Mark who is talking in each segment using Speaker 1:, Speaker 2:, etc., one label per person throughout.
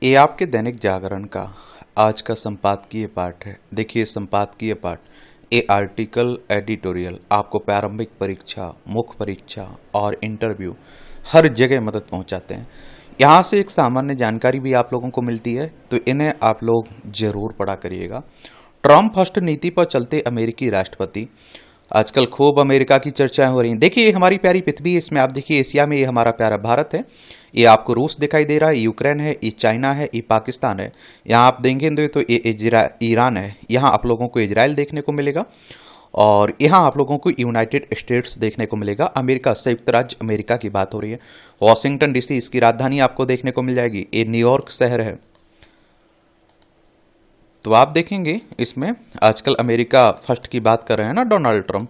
Speaker 1: ये आपके दैनिक जागरण का आज का संपादकीय पाठ है। देखिए संपादकीय पाठ, ये आर्टिकल एडिटोरियल आपको प्रारंभिक परीक्षा, मुख्य परीक्षा और इंटरव्यू हर जगह मदद पहुंचाते हैं। यहाँ से एक सामान्य जानकारी भी आप लोगों को मिलती है, तो इन्हें आप लोग जरूर पढ़ा करिएगा। ट्रम्प फर्स्ट नीति पर चलते अमेरिकी राष्ट्रपति। आजकल खूब अमेरिका की चर्चाएं हो रही हैं। देखिए ये हमारी प्यारी पृथ्वी है, इसमें आप देखिए एशिया में ये हमारा प्यारा भारत है। ये आपको रूस दिखाई दे रहा है, यूक्रेन है, ये चाइना है, ये पाकिस्तान है। यहाँ आप देखेंगे तो ये ईरान है। यहाँ आप लोगों को इजराइल देखने को मिलेगा और यहाँ आप लोगों को यूनाइटेड स्टेट्स देखने को मिलेगा। अमेरिका, संयुक्त राज्य अमेरिका की बात हो रही है। वॉशिंगटन डीसी इसकी राजधानी आपको देखने को मिल जाएगी। ये न्यूयॉर्क शहर है। तो आप देखेंगे इसमें आजकल अमेरिका फर्स्ट की बात कर रहे हैं ना डोनाल्ड ट्रंप।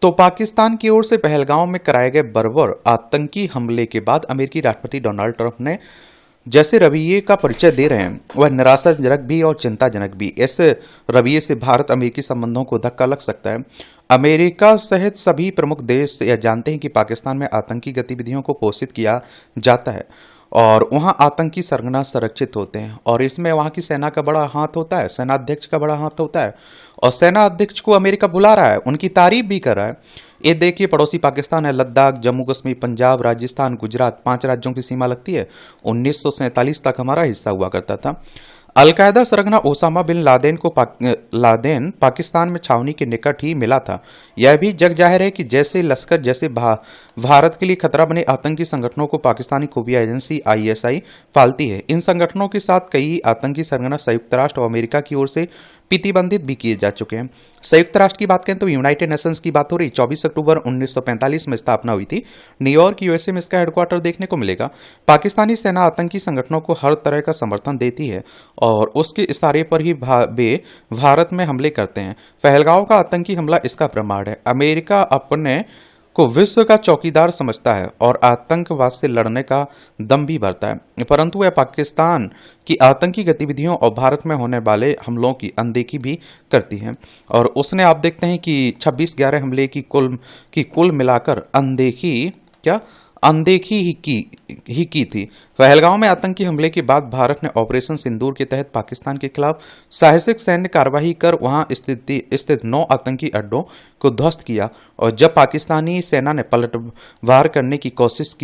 Speaker 1: तो पाकिस्तान की ओर से पहलगांव में कराए गए बर्बर आतंकी हमले के बाद अमेरिकी राष्ट्रपति डोनाल्ड ट्रंप ने जैसे रवैये का परिचय दे रहे हैं वह निराशाजनक भी और चिंताजनक भी। ऐसे रवैये से भारत अमेरिकी संबंधों को धक्का लग सकता है। अमेरिका सहित सभी प्रमुख देश यह जानते हैं कि पाकिस्तान में आतंकी गतिविधियों को पोषित किया जाता है और वहां आतंकी सरगना संरक्षित होते हैं और इसमें वहां की सेना का बड़ा हाथ होता है, सेनाध्यक्ष का बड़ा हाथ होता है और सेना अध्यक्ष को अमेरिका बुला रहा है, उनकी तारीफ भी कर रहा है। ये देखिए पड़ोसी पाकिस्तान है, लद्दाख, जम्मू कश्मीर, पंजाब, राजस्थान, गुजरात, 5 राज्यों की सीमा लगती है। 1947 तक हमारा हिस्सा हुआ करता था। अलकायदा सरगना ओसामा बिन लादेन पाकिस्तान में छावनी के निकट ही मिला था। यह भी जग जाहिर है कि जैसे लश्कर जैसे भारत के लिए खतरा बने आतंकी संगठनों को पाकिस्तानी खुफिया एजेंसी आईएसआई पालती है। इन संगठनों के साथ कई आतंकी सरगना संयुक्त राष्ट्र और अमेरिका की ओर से प्रतिबंधित भी किए जा चुके हैं। संयुक्त राष्ट्र की बात करें तो यूनाइटेड नेशंस की बात हो रही। 24 अक्टूबर 1945 में स्थापना हुई थी। न्यूयॉर्क यूएसए में इसका हेडक्वार्टर देखने को मिलेगा। पाकिस्तानी सेना आतंकी संगठनों को हर तरह का समर्थन देती है और उसके इशारे पर ही वे भारत में हमले करते हैं। पहलगांव का आतंकी हमला इसका प्रमाण है। अमेरिका अपने को विश्व का चौकीदार समझता है और आतंकवाद से लड़ने का दम भी भरता है, परंतु वह पाकिस्तान की आतंकी गतिविधियों और भारत में होने वाले हमलों की अनदेखी भी करती है। और उसने आप देखते हैं कि 26/11 हमले की कुल मिलाकर अनदेखी ही की थी। पहलगांव में आतंकी हमले के बाद भारत ने ऑपरेशन सिंदूर के तहत पाकिस्तान के खिलाफ साहसिक सैन्य कार्रवाई कर वहां स्थित 9 आतंकी अड्डों को ध्वस्त किया और जब पाकिस्तानी सेना ने पलटवार करने की कोशिश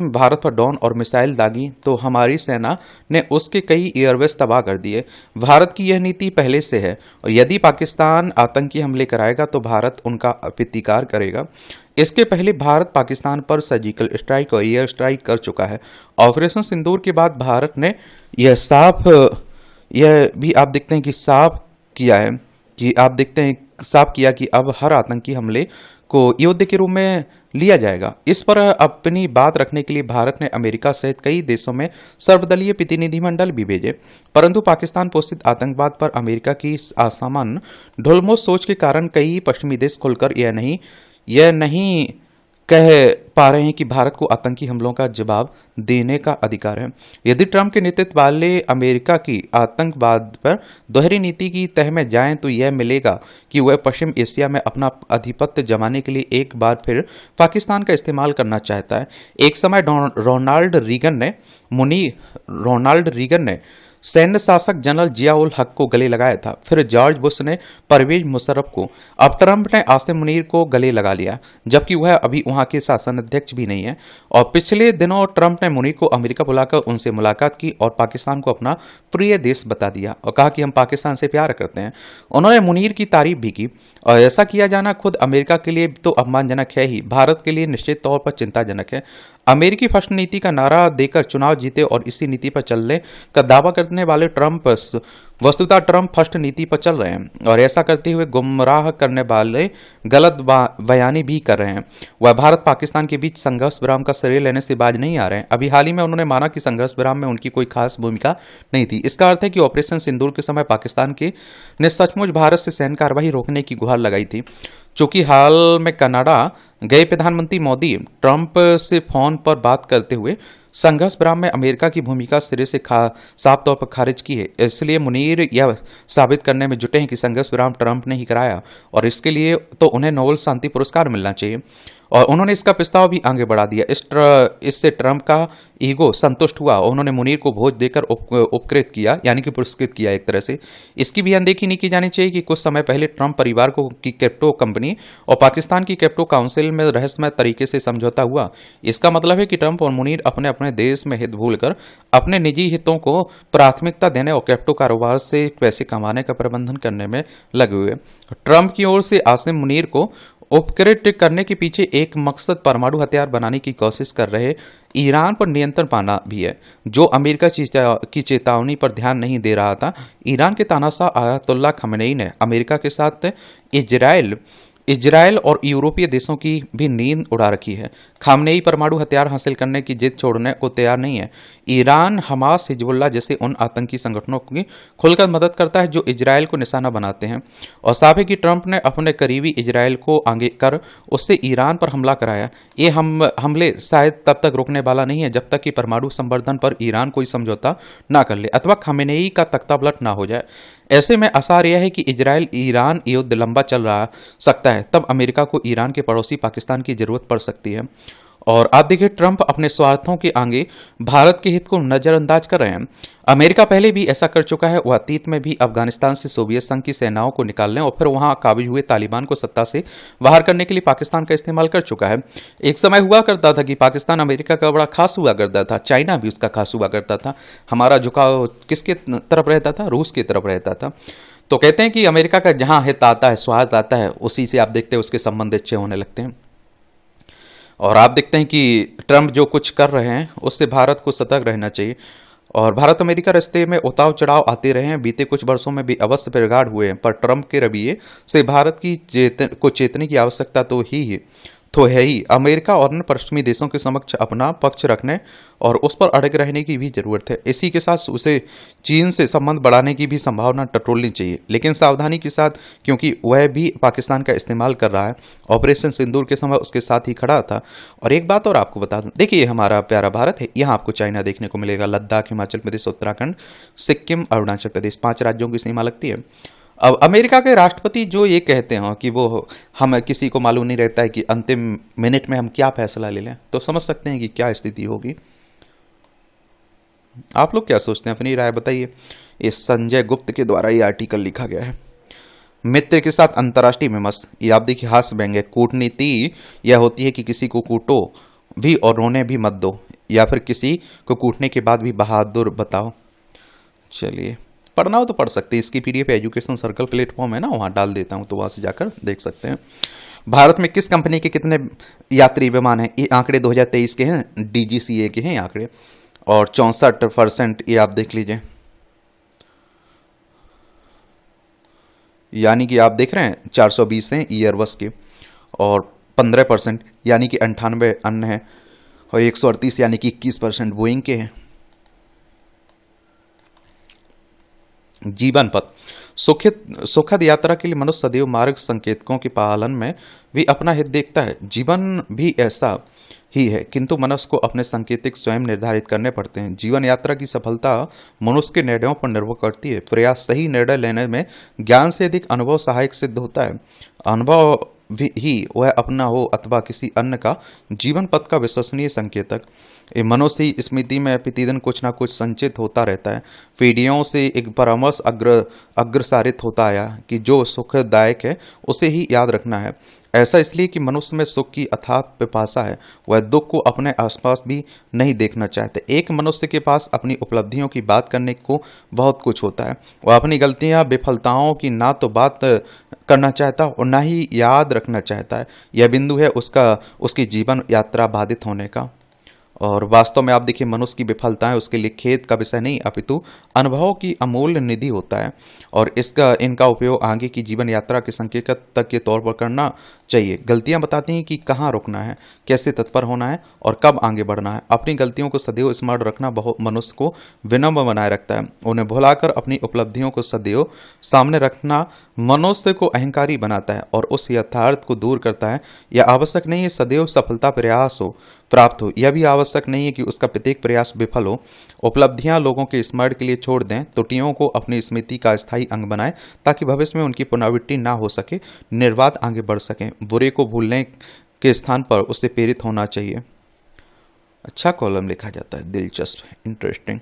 Speaker 1: में भारत पर ड्रोन और मिसाइल दागी तो हमारी सेना ने उसके कई एयरवेज तबाह कर दिए। भारत की यह नीति पहले से है और यदि पाकिस्तान आतंकी हमले कराएगा तो भारत उनका प्रतिकार करेगा। इसके पहले भारत पाकिस्तान पर सर्जिकल स्ट्राइक और एयर स्ट्राइक कर चुका है। ऑपरेशन सिंदूर के बाद भारत ने यह भी आप देखते हैं कि साफ किया कि अब हर आतंकी हमले को युद्ध के रूप में लिया जाएगा। इस पर अपनी बात रखने के लिए भारत ने अमेरिका सहित कई देशों में सर्वदलीय प्रतिनिधिमंडल भी भेजे, परंतु पाकिस्तान पोषित आतंकवाद पर अमेरिका की असामान्य ढुलमुस सोच के कारण कई पश्चिमी देश खुलकर यह नहीं कह पा रहे हैं कि भारत को आतंकी हमलों का जवाब देने का अधिकार है। यदि ट्रंप के नेतृत्व वाले अमेरिका की आतंकवाद पर दोहरी नीति की तह में जाएं तो यह मिलेगा कि वह पश्चिम एशिया में अपना आधिपत्य जमाने के लिए एक बार फिर पाकिस्तान का इस्तेमाल करना चाहता है। एक समय रोनाल्ड रीगन ने सैन्य शासक जनरल जिया उल हक को गले लगाया था, फिर जॉर्ज बुश ने परवेज मुशर्रफ को, अब ट्रंप ने आसिम मुनीर को गले लगा लिया, जबकि वह अभी वहां के शासन अध्यक्ष भी नहीं है। और पिछले दिनों ट्रंप ने मुनीर को अमेरिका बुलाकर उनसे मुलाकात की और पाकिस्तान को अपना प्रिय देश बता दिया और कहा कि हम पाकिस्तान से प्यार करते हैं। उन्होंने मुनीर की तारीफ भी की और ऐसा किया जाना खुद अमेरिका के लिए तो अपमानजनक है ही, भारत के लिए निश्चित तौर पर चिंताजनक है। अमेरिकी फर्स्ट नीति का नारा देकर चुनाव जीते और इसी नीति पर चलने का दावा करने वाले ट्रंप वस्तुतः ट्रंप फर्स्ट नीति पर चल रहे हैं और ऐसा करते हुए गुमराह करने वाले गलत बयानी भी कर रहे हैं। वह भारत पाकिस्तान के बीच संघर्ष विराम का श्रेय लेने से बाज नहीं आ रहे हैं। अभी हाल ही में उन्होंने माना कि संघर्ष विराम में उनकी कोई खास भूमिका नहीं थी। इसका अर्थ है कि ऑपरेशन सिंदूर के समय पाकिस्तान ने सचमुच भारत से सैन्य कार्रवाई रोकने की गुहार लगाई थी। चूंकि हाल में कनाडा गए प्रधानमंत्री मोदी ट्रंप से फोन पर बात करते हुए संघर्ष विराम में अमेरिका की भूमिका सिरे से साफ तौर पर खारिज की है। इसलिए मुनीर यह साबित करने में जुटे हैं कि संघर्ष विराम ट्रंप ने ही कराया और इसके लिए तो उन्हें नोबेल शांति पुरस्कार मिलना चाहिए। और उन्होंने इसका प्रस्ताव भी आगे बढ़ा दिया। इससे ट्रंप का ईगो संतुष्ट हुआ और उन्होंने मुनीर को भोज देकर उपकृत किया, यानी कि पुरस्कृत किया एक तरह से। इसकी भी अनदेखी नहीं की जानी चाहिए कि कुछ समय पहले ट्रंप परिवार को की क्रिप्टो कंपनी और पाकिस्तान की क्रिप्टो काउंसिल में रहस्यमय तरीके से समझौता हुआ। इसका मतलब है कि ट्रंप और मुनीर अपने अपने देश में हित भूलकर अपने निजी हितों को प्राथमिकता देने और क्रिप्टो कारोबार से पैसे कमाने का प्रबंधन करने में लगे हुए। ट्रंप की ओर से आसिम मुनीर को उपकृत करने के पीछे एक मकसद परमाणु हथियार बनाने की कोशिश कर रहे ईरान पर नियंत्रण पाना भी है, जो अमेरिका की चेतावनी पर ध्यान नहीं दे रहा था। ईरान के तानाशाह आयतुल्लाह खमेनेई ने अमेरिका के साथ इजराइल और यूरोपीय देशों की भी नींद उड़ा रखी है। खामनेई परमाणु हथियार हासिल करने की जिद छोड़ने को तैयार नहीं है। ईरान हमास हिजबुल्लाह जैसे उन आतंकी संगठनों की खुलकर मदद करता है जो इजराइल को निशाना बनाते हैं। और साफ है कि ट्रंप ने अपने करीबी इजराइल को आगे कर उससे ईरान पर हमला कराया। ये हमले शायद तब तक रुकने वाला नहीं है जब तक कि परमाणु संवर्धन पर ईरान कोई समझौता ना कर ले अथवा खामेनेई का तख्तापलट ना हो जाए। ऐसे में आसार यह है कि इजराइल ईरान युद्ध लंबा चल रहा सकता है, तब अमेरिका को ईरान के पड़ोसी पाकिस्तान की जरूरत पड़ सकती है। और आप देखिए, ट्रंप अपने स्वार्थों के आगे भारत के हित को नजरअंदाज कर रहे हैं। अमेरिका पहले भी ऐसा कर चुका है। वह अतीत में भी अफगानिस्तान से सोवियत संघ की सेनाओं को निकालने और फिर वहां काबिज हुए तालिबान को सत्ता से बाहर करने के लिए पाकिस्तान का इस्तेमाल कर चुका है। एक समय हुआ करता था कि पाकिस्तान अमेरिका का बड़ा खास हुआ करता था, चाइना भी उसका खास हुआ करता था। हमारा झुकाव किसके तरफ रहता था? रूस की तरफ रहता था। तो कहते हैं कि अमेरिका का जहां हित आता है, स्वार्थ आता है, उसी से आप देखते हैं उसके संबंध अच्छे होने लगते हैं। और आप देखते हैं कि ट्रंप जो कुछ कर रहे हैं उससे भारत को सतर्क रहना चाहिए। और भारत अमेरिका रिश्ते में उतार चढ़ाव आते रहे हैं, बीते कुछ वर्षों में भी अवश्य बिगाड़ हुए हैं, पर ट्रंप के रवैये से भारत की को चेतने की आवश्यकता तो है ही। अमेरिका और अन्य पश्चिमी देशों के समक्ष अपना पक्ष रखने और उस पर अड़ग रहने की भी जरूरत है। इसी के साथ उसे चीन से संबंध बढ़ाने की भी संभावना टटोलनी चाहिए, लेकिन सावधानी के साथ, क्योंकि वह भी पाकिस्तान का इस्तेमाल कर रहा है। ऑपरेशन सिंदूर के समय उसके साथ ही खड़ा था। और एक बात और आपको बता दूं, देखिए हमारा प्यारा भारत है, यहाँ आपको चाइना देखने को मिलेगा। लद्दाख, हिमाचल प्रदेश, उत्तराखंड, सिक्किम, अरुणाचल प्रदेश, 5 राज्यों की सीमा लगती है। अब अमेरिका के राष्ट्रपति जो ये कहते हैं कि वो हम किसी को मालूम नहीं रहता है कि अंतिम मिनट में हम क्या फैसला ले लें, तो समझ सकते हैं कि क्या स्थिति होगी। आप लोग क्या सोचते हैं? अपनी राय बताइए। ये संजय गुप्त के द्वारा ये आर्टिकल लिखा गया है। मित्र के साथ अंतर्राष्ट्रीय विमर्श, ये आप देखिए हास्य व्यंग्य। कूटनीति यह होती है कि किसी को कूटो भी और रोने भी मत दो, या फिर किसी को कूटने के बाद भी बहादुर बताओ। चलिए, पढ़ना हो तो पढ़ सकते हैं। इसकी पीडीएफ एजुकेशन सर्कल प्लेटफॉर्म है ना, वहाँ डाल देता हूँ, तो वहाँ से जाकर देख सकते हैं। भारत में किस कंपनी के कितने यात्री विमान हैं? ये आंकड़े 2023 के हैं, डीजीसीए के हैं ये आंकड़े। और 64% ये आप देख लीजिए, यानी कि आप देख रहे हैं 420 हैं एयरबस के, और 15% यानी कि 98 अन्य हैं, और 138 यानी कि 21% बोइंग के हैं। जीवन पथ, सुखद यात्रा के लिए मनुष्य सदैव मार्ग संकेतकों के पालन में भी अपना हित देखता है। जीवन भी ऐसा ही है, किंतु मनुष्य को अपने संकेतिक स्वयं निर्धारित करने पड़ते हैं। जीवन यात्रा की सफलता मनुष्य के निर्णयों पर निर्भर करती है। प्रयास सही निर्णय लेने में ज्ञान से अधिक अनुभव सहायक सिद्ध होता है। अनुभव ही वह अपना हो अथवा किसी अन्य का जीवन पथ का विश्वसनीय संकेतक। मनुष्य ही स्मृति में प्रतिदिन कुछ ना कुछ संचित होता रहता है। पीढ़ियों से एक परामर्श अग्रसारित होता आया कि जो सुखदायक है उसे ही याद रखना है। ऐसा इसलिए कि मनुष्य में सुख की अथाक पिपासा है, वह दुख को अपने आसपास भी नहीं देखना चाहते। एक मनुष्य के पास अपनी उपलब्धियों की बात करने को बहुत कुछ होता है। वह अपनी गलतियां, विफलताओं की ना तो बात करना चाहता और ना ही याद रखना चाहता है। यह बिंदु है उसकी जीवन यात्रा बाधित होने का। और वास्तव में आप देखिए, मनुष्य की विफलताएं उसके लिए खेद का विषय नहीं अपितु अनुभवों की अमूल्य निधि होता है। और इनका उपयोग आगे की जीवन यात्रा के संकेत तक के तौर पर करना चाहिए। गलतियां बताती हैं कि कहाँ रुकना है, कैसे तत्पर होना है और कब आगे बढ़ना है। अपनी गलतियों को सदैव स्मरण रखना बहुत मनुष्य को विनम्र बनाए रखता है। उन्हें भुलाकर अपनी उपलब्धियों को सदैव सामने रखना मनुष्य को अहंकारी बनाता है और उस यथार्थ को दूर करता है। यह आवश्यक नहीं है सदैव सफलता प्रयास हो, प्राप्त हो। यह भी आवश्यक नहीं है कि उसका प्रत्येक प्रयास विफल हो। उपलब्धियां लोगों के स्मरण के लिए छोड़ दें, त्रुटियों को अपनी स्मृति का स्थायी अंग बनाएं ताकि भविष्य में उनकी पुनरावृत्ति ना हो सके, निर्बाध आगे बढ़ सकें। बुरे को भूलने के स्थान पर उससे प्रेरित होना चाहिए। अच्छा कॉलम लिखा जाता है, दिलचस्प, इंटरेस्टिंग।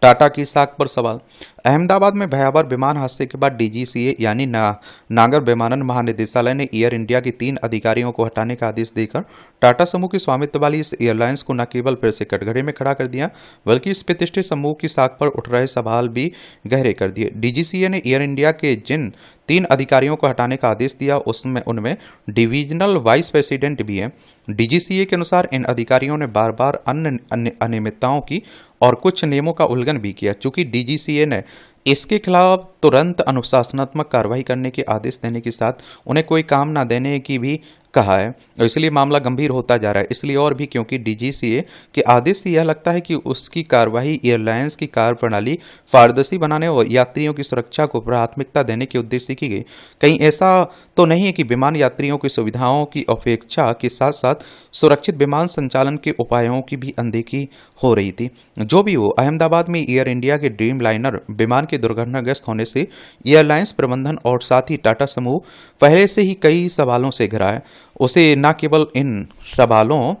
Speaker 1: टाटा की साख पर सवाल। अहमदाबाद में भयावह विमान हादसे के बाद डीजीसीए यानी नागर विमानन महानिदेशालय ने एयर इंडिया के 3 अधिकारियों को हटाने का आदेश देकर टाटा समूह की स्वामित्व वाली इस एयरलाइंस को न केवल फिर से कटघरे में खड़ा कर दिया, बल्कि इस प्रतिष्ठित समूह की साख पर उठ रहे सवाल भी गहरे कर दिए। डीजीसीए ने एयर इंडिया के जिन 3 अधिकारियों को हटाने का आदेश दिया उसमें उनमें डिविजनल वाइस प्रेसिडेंट भी हैं। डीजीसीए के अनुसार इन अधिकारियों ने बार बार अन्य अनियमितताओं की और कुछ नियमों का उल्लंघन भी किया। चूंकि डीजीसीए ने इसके खिलाफ तुरंत अनुशासनात्मक कार्रवाई करने के आदेश देने के साथ उन्हें कोई काम न देने की भी कहा है, और इसलिए मामला गंभीर होता जा रहा है। इसलिए और भी क्योंकि डीजीसीए के आदेश से यह लगता है कि उसकी कार्रवाई एयरलाइंस की कार्यप्रणाली पारदर्शी बनाने और यात्रियों की सुरक्षा को प्राथमिकता देने के उद्देश्य से की गई। कहीं ऐसा तो नहीं है कि विमान यात्रियों की सुविधाओं की अपेक्षा के साथ साथ सुरक्षित विमान संचालन के उपायों की भी अनदेखी हो रही थी। जो भी हो, अहमदाबाद में एयर इंडिया के ड्रीम लाइनर विमान के दुर्घटनाग्रस्त होने से एयरलाइंस प्रबंधन और साथ ही टाटा समूह पहले से ही कई सवालों से घिरा है। उसे न केवल इन सवालों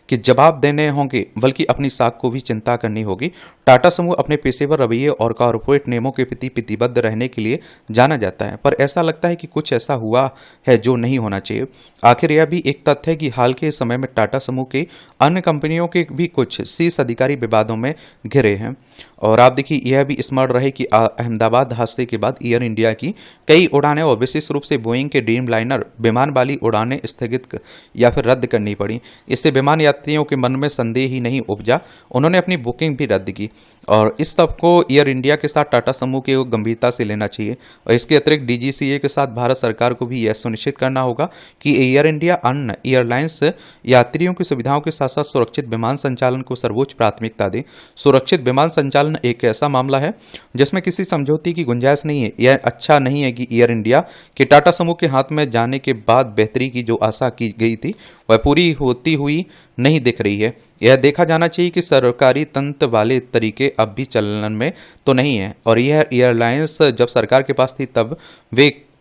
Speaker 1: के जवाब देने होंगे बल्कि अपनी साख को भी चिंता करनी होगी। टाटा समूह अपने पेशेवर रवैये और कॉर्पोरेट नियमों के प्रति प्रतिबद्ध रहने के लिए जाना जाता है, पर ऐसा लगता है कि कुछ ऐसा हुआ है जो नहीं होना चाहिए। आखिर यह भी एक तथ्य है कि हाल के समय में टाटा समूह के अन्य कंपनियों के भी कुछ शीर्ष अधिकारी विवादों में घिरे हैं। और आप देखिए, यह भी स्मरण रहे कि अहमदाबाद हादसे के बाद एयर इंडिया की कई उड़ानें और विशेष रूप से बोइंग के ड्रीम लाइनर विमान वाली उड़ानें स्थगित या फिर रद्द करनी पड़ी। इससे विमान यात्रियों के मन में संदेह ही नहीं उपजा, उन्होंने अपनी बुकिंग भी रद्द की। और इस सब को एयर इंडिया के साथ टाटा समूह को गंभीरता से लेना चाहिए। और इसके अतिरिक्त डीजीसीए के साथ भारत सरकार को भी यह सुनिश्चित करना होगा कि एयर इंडिया अन्य एयरलाइंस यात्रियों की सुविधाओं के साथ साथ सुरक्षित विमान संचालन को सर्वोच्च प्राथमिकता दे। सुरक्षित विमान संचालन एक ऐसा मामला है जिसमें किसी समझौते की गुंजाइश नहीं है। यह अच्छा नहीं है कि एयर इंडिया के टाटा समूह के हाथ में जाने के बाद बेहतरी की जो आशा की गई थी वह पूरी होती हुई नहीं दिख रही है। यह देखा जाना चाहिए कि सरकारी तंत्र वाले तरीके अब भी चलन में तो नहीं है, और यह एयरलाइंस जब सरकार के पास थी तब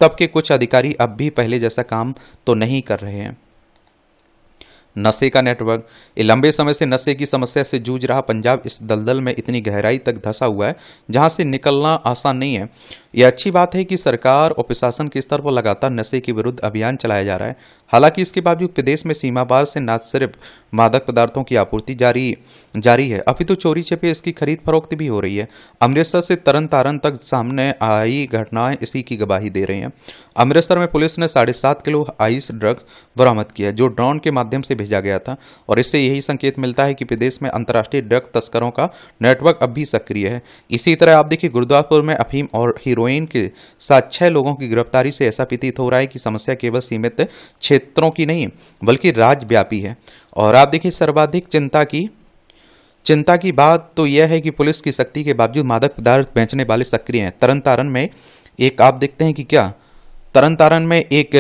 Speaker 1: के कुछ अधिकारी अब भी पहले जैसा काम तो नहीं कर रहे हैं। नशे का नेटवर्क। ये लंबे समय से नशे की समस्या से जूझ रहा पंजाब इस दलदल में इतनी गहराई तक धंसा हुआ है जहां से निकलना आसान नहीं है। यह अच्छी बात है कि सरकार और प्रशासन के स्तर पर लगातार नशे के विरुद्ध अभियान चलाया जा रहा है। हालांकि इसके बावजूद प्रदेश में सीमा पार से न सिर्फ मादक पदार्थों की आपूर्ति जारी है, अपितु चोरी छिपे इसकी खरीद फरोख्त भी हो रही है। अमृतसर से तरन तारण तक सामने आई घटनाएं इसी की गवाही दे रही हैं। अमृतसर में पुलिस ने 7.5 किलो आइस ड्रग बरामद किया जो ड्रोन के माध्यम से भेजा गया था, और इससे यही संकेत मिलता है कि प्रदेश में अंतर्राष्ट्रीय ड्रग तस्करों का नेटवर्क अब भी सक्रिय है। इसी तरह आप देखिए, गुरुदासपुर में अफीम और हीरोइन के साथ 6 लोगों की गिरफ्तारी से ऐसा प्रतीत हो रहा है कि समस्या केवल सीमित क्षेत्रों की नहीं बल्कि राज्यव्यापी है। और आप देखिए, सर्वाधिक चिंता की बात तो यह है कि पुलिस की सख्ती के बावजूद मादक पदार्थ बेचने वाले सक्रिय हैं। तरन तारण में एक आप देखते हैं कि क्या तरन तारण में एक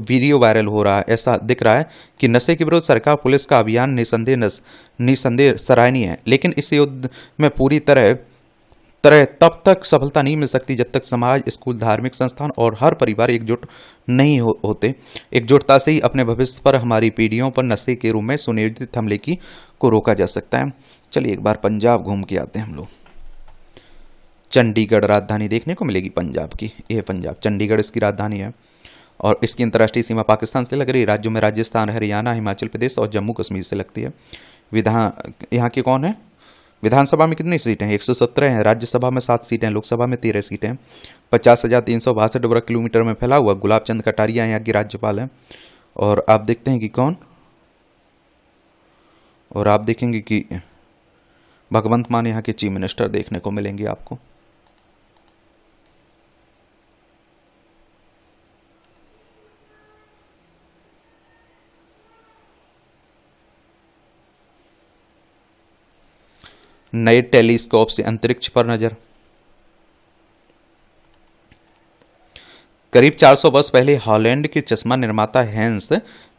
Speaker 1: वीडियो वायरल हो रहा है। ऐसा दिख रहा है कि नशे के विरुद्ध सरकार पुलिस का अभियान निसंदेह सराहनीय है, लेकिन इस युद्ध में पूरी तरह तब तक सफलता नहीं मिल सकती जब तक समाज, स्कूल, धार्मिक संस्थान और हर परिवार एकजुट नहीं होते। एकजुटता से ही अपने भविष्य पर, हमारी पीढ़ियों पर नशे के रूप में सुनियोजित हमले को रोका जा सकता है। चलिए एक बार पंजाब घूम के आते हैं हम लोग। चंडीगढ़ राजधानी देखने को मिलेगी पंजाब की। यह पंजाब, चंडीगढ़ इसकी राजधानी है, और इसकी अंतर्राष्ट्रीय सीमा पाकिस्तान से लग रही। राज्यों में राजस्थान, हरियाणा, हिमाचल प्रदेश और जम्मू कश्मीर से लगती है। यहाँ के कौन है? विधानसभा में कितनी सीटें हैं? 117 हैं। राज्यसभा में 7 सीटें, लोकसभा में 13 सीटें। 50,362 वर्ग किलोमीटर में फैला हुआ गुलाब चंद कटारिया यहाँ की राज्यपाल हैं। और आप देखते हैं कि कौन, और आप देखेंगे कि भगवंत मान यहाँ के चीफ मिनिस्टर देखने को मिलेंगे आपको। नए टेलीस्कोप से अंतरिक्ष पर नजर। करीब 400 वर्ष पहले हॉलैंड के चश्मा निर्माता हैंस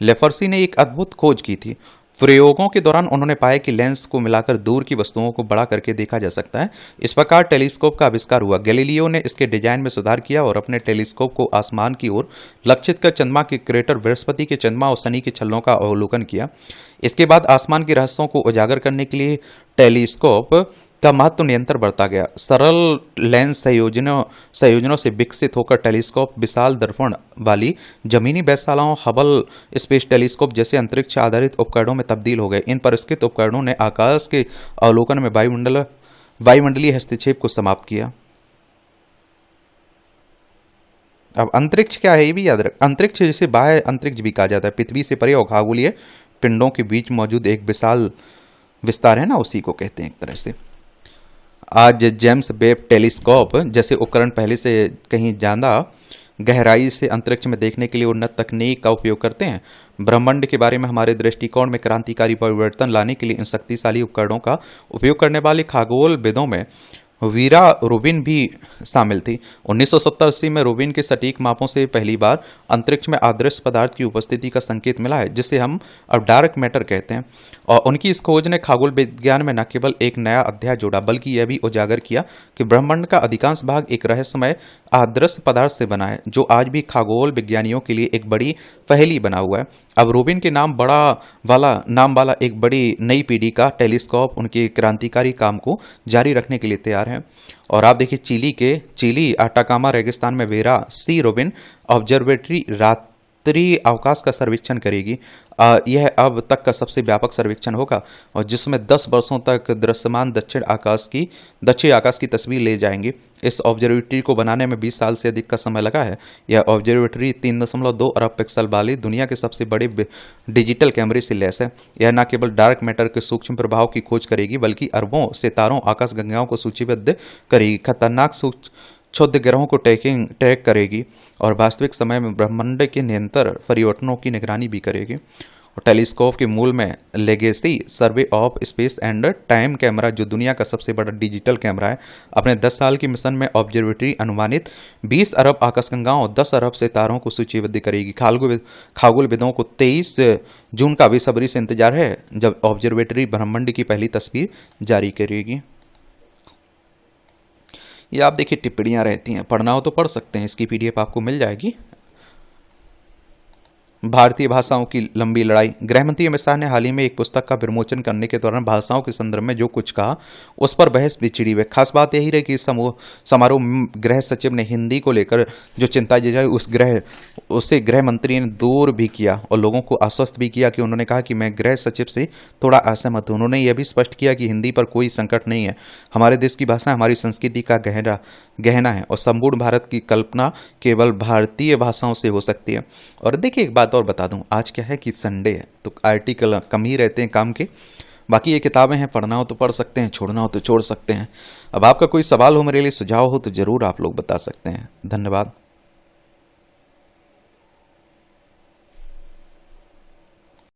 Speaker 1: लेफर्सी ने एक अद्भुत खोज की थी। प्रयोगों के दौरान उन्होंने पाया कि लेंस को मिलाकर दूर की वस्तुओं को बड़ा करके देखा जा सकता है। इस प्रकार टेलीस्कोप का आविष्कार हुआ। गैलीलियो ने इसके डिजाइन में सुधार किया और अपने टेलीस्कोप को आसमान की ओर लक्षित कर चंद्रमा के क्रेटर, बृहस्पति के चंद्रमा और शनि के छल्लों का अवलोकन किया। इसके बाद आसमान के रहस्यों को उजागर करने के लिए टेलीस्कोप का महत्व निरंतर बढ़ता गया। सरल लेंस संयोजनों से विकसित होकर टेलीस्कोप विशाल दर्पण वाली जमीनी वेधशालाओं, हबल स्पेस टेलीस्कोप जैसे अंतरिक्ष आधारित उपकरणों में तब्दील हो गए। इन परिष्कृत उपकरणों ने आकाश के अवलोकन में वायुमंडलीय हस्तक्षेप को समाप्त किया। अब अंतरिक्ष क्या है ये भी याद रख। अंतरिक्ष जिसे बाह्य अंतरिक्ष भी कहा जाता है, पृथ्वी से परे और खगोलीय पिंडों के बीच मौजूद एक विशाल विस्तार है ना, उसी को कहते हैं एक तरह से। आज जेम्स वेब टेलीस्कोप जैसे उपकरण पहले से कहीं ज़्यादा गहराई से अंतरिक्ष में देखने के लिए उन्नत तकनीक का उपयोग करते हैं। ब्रह्मांड के बारे में हमारे दृष्टिकोण में क्रांतिकारी परिवर्तन लाने के लिए इन शक्तिशाली उपकरणों का उपयोग करने वाले खगोलविदों में वीरा रूबिन भी शामिल थी। 1970-80 में रूबिन के सटीक मापों से पहली बार अंतरिक्ष में अदृश्य पदार्थ की उपस्थिति का संकेत मिला है, जिसे हम अब डार्क मैटर कहते हैं। और उनकी इस खोज ने खगोल विज्ञान में न केवल एक नया अध्याय जोड़ा, बल्कि यह भी उजागर किया कि ब्रह्मांड का अधिकांश भाग एक रहस्यमय अदृश्य पदार्थ से बना है, जो आज भी खगोल विज्ञानियों के लिए एक बड़ी पहेली बना हुआ है। अब रूबिन के नाम वाला एक बड़ी नई पीढ़ी का टेलीस्कोप उनके क्रांतिकारी काम को जारी रखने के लिए तैयार है। और आप देखिए चिली अटाकामा रेगिस्तान में वेरा सी रूबिन ऑब्जर्वेटरी रात्रि अवकाश का सर्वेक्षण करेगी। यह अब तक का सबसे व्यापक सर्वेक्षण होगा और जिसमें 10 वर्षों तक दृश्यमान दक्षिण आकाश की तस्वीर ले जाएंगी। इस ऑब्जर्वेटरी को बनाने में 20 साल से अधिक का समय लगा है। यह ऑब्जर्वेटरी 3.2 अरब पिक्सल वाली दुनिया के सबसे बड़े डिजिटल कैमरे से लैस है। यह न केवल डार्क मैटर के सूक्ष्म प्रभाव की खोज करेगी, बल्कि अरबों सितारों, आकाशगंगाओं को सूचीबद्ध करेगी, खतरनाक क्षुद्र ग्रहों को ट्रैक करेगी और वास्तविक समय में ब्रह्मांड के निरंतर परिवर्तनों की निगरानी भी करेगी। और टेलीस्कोप के मूल में legacy survey of space and time camera, जो दुनिया का सबसे बड़ा डिजिटल कैमरा है, अपने 10 साल की मिशन में ऑब्जर्वेटरी अनुमानित 20 अरब आकाशगंगाओं और 10 अरब सितारों को सूचीबद्ध करेगी। खगोलविदों को 23 जून का बेसब्री से इंतजार है, जब ऑब्जर्वेटरी ब्रह्मांड की पहली तस्वीर जारी करेगी। ये आप देखिए टिप्पणियां रहती हैं, पढ़ना हो तो पढ़ सकते हैं, इसकी PDF आपको मिल जाएगी। भारतीय भाषाओं की लंबी लड़ाई। गृहमंत्री अमित शाह ने हाल ही में एक पुस्तक का विमोचन करने के दौरान भाषाओं के संदर्भ में जो कुछ कहा, उस पर बहस भी छिड़ी हुई। खास बात यही रही कि इस समारोह में गृह सचिव ने हिंदी को लेकर जो चिंता जताई उसे गृह मंत्री ने दूर भी किया और लोगों को आश्वस्त भी किया कि उन्होंने कहा कि मैं गृह सचिव से थोड़ा असहमत हूं। उन्होंने यह भी स्पष्ट किया कि हिंदी पर कोई संकट नहीं है। हमारे देश की भाषा हमारी संस्कृति का गहना है और संपूर्ण भारत की कल्पना केवल भारतीय भाषाओं से हो सकती है। और देखिए एक बात और बता दूं, आज क्या है कि संडे है तो आर्टिकल कम ही रहते हैं काम के। बाकी ये किताबें हैं, पढ़ना हो तो पढ़ सकते हैं, छोड़ना हो तो छोड़ सकते हैं। अब आपका कोई सवाल हो, मेरे लिए सुझाव हो, तो जरूर आप लोग बता सकते हैं। धन्यवाद।